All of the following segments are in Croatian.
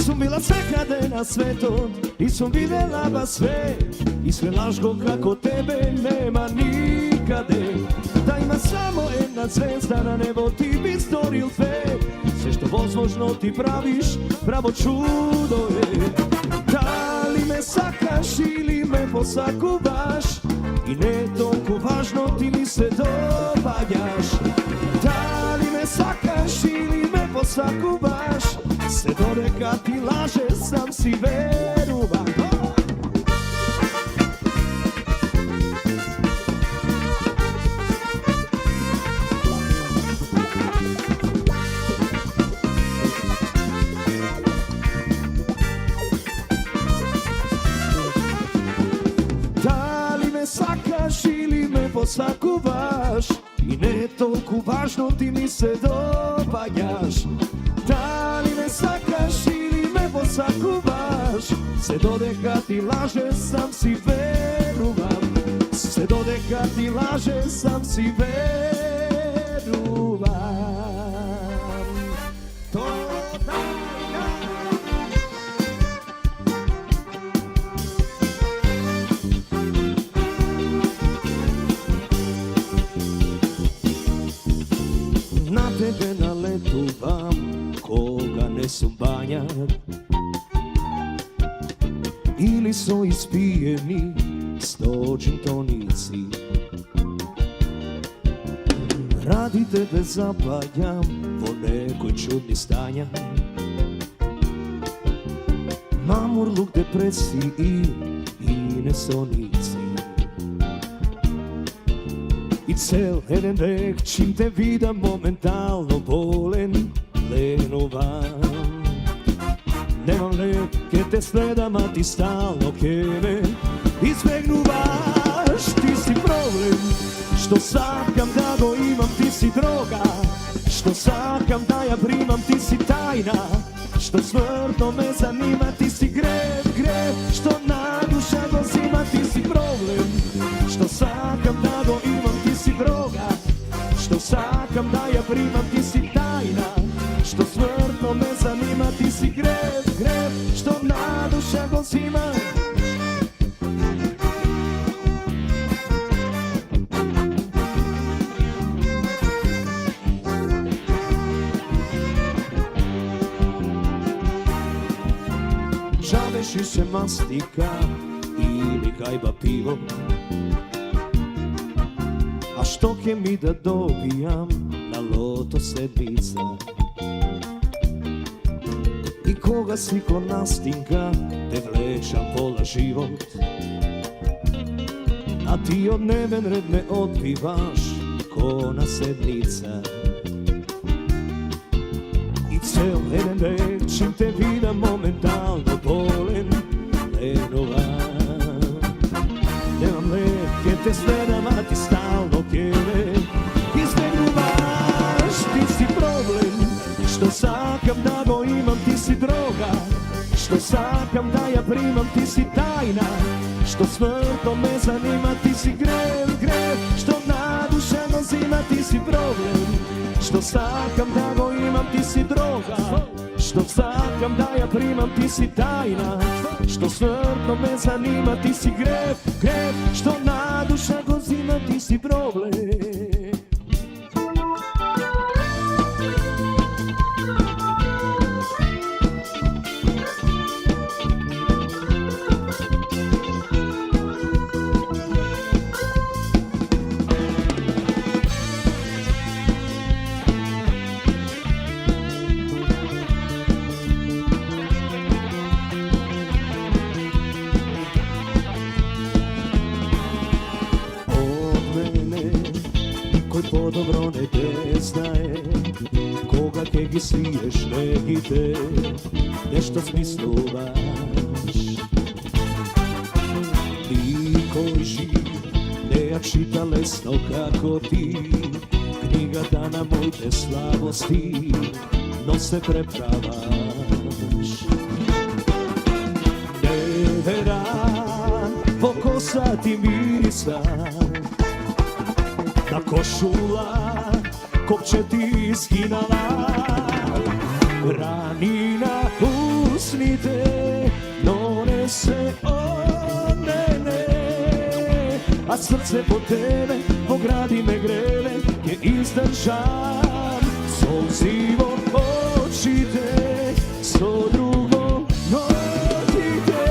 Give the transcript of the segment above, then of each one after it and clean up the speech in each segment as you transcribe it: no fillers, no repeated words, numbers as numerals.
Nisam bila sve kada na svetu, nisam vidjela ba sve i sve lažko kako tebe nema nikade. Da ima samo jedna zvezda na nebo ti bi stvoril sve. Sve što возможно ti praviš, pravo čudo je. Da li me sakaš ili me posakuvaš, i ne toliko važno ti mi se dopadjaš. Da li me sakaš ili me posakuvaš, sve do neka ti laže, sam si veruvan. Da li me sakaš ili me posakuvaš, i ne toliko važno ti mi se dopadjaš. Da li me sakaš ili me posakuvaš, sve do neka ti laže, sam si veruvan. Sve do neka ti laže, sam si veruvan. To na tebe naletuvam, koga ne su banjak ili su ispijeni 100 džintonici. Radi tebe zapanjam po nekoj čudni stanja, mamurluk, depresiji i nesonici. I cel jedan vek čim te vidam momentalno bolen, lenovan. Nemam leke, te sledam, a ti stalno keve izbegnuvaš. Ti si problem, što sakam da go imam, ti si droga. Što sakam da ja primam, ti si tajna. Što smrtno me zanima, ti si grev, što na duša go zima. Ti si problem, što sakam da go imam, ti si droga. Što sakam da ja primam, ti si tajna. Što smrtno me zanima, ti si grev, što na duša go zima. Žaveši se mastika ili gajba pivo, a što ke mi da dobijam na loto sedmica. I koga si ko nastinka, te vlečam pola život, a ti od neven red me odbivaš ko na sednica. I cel jedan vek čim te vidam momentalno bolen, lenovan. Nemam leke, te sledam, a ti stalno keve izbegnuvaš. Ti si problem, što sakam da go imam, ti si droga. Što sakam da ja primam, ti si tajna. Što smrtno me zanima, ti si grev, što na duša go zima. Ti si problem, što sakam da go imam, ti si droga. Što sakam da ja primam, ti si tajna. Što smrtno me zanima, ti si grev, što na duša go zima. Ti si problem. Podobro ne znaje, koga kegi sliješ negite, nešto smisluvaš. Ti koji živ, ne ja čita lesno kako ti, knjiga dana moj te slabosti, no se prepravaš. Neveran, po kosa ti mirisa, da košula kopče ti izginala, ranina uz usnite, donese od mene. A srce po tebe, pogradi me greve, ke izdržam. Solzivo očite, so drugo notite.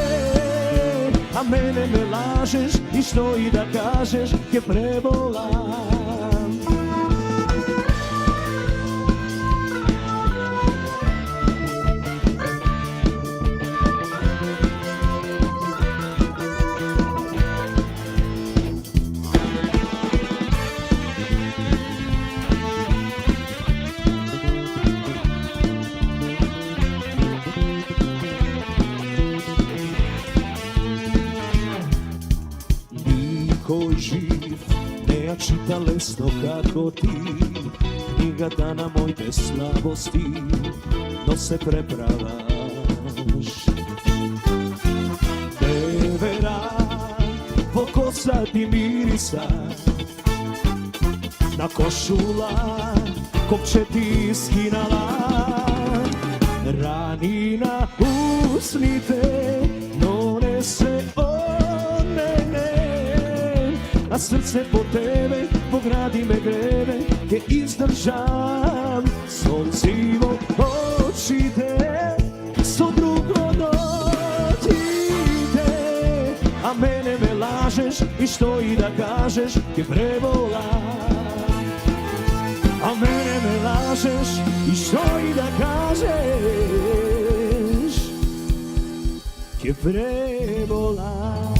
A mene me lažeš i što i da kažeš, ke prebolam. Koji živ ne čita lesno kako ti, knjiga dana moj bez slabosti, no se prepravaš. Devera, po kosa ti mirisa, na košula, kog će ti skinala. Ranina usnite, donese od mene. A srce po tebe, pogradi me greve, ke izdržam. Solzivo očite, so drugo dođite. A mene me lažeš i što i da kažeš, ke prevolam. A mene me lažeš i što i da kažeš, ke prevolam.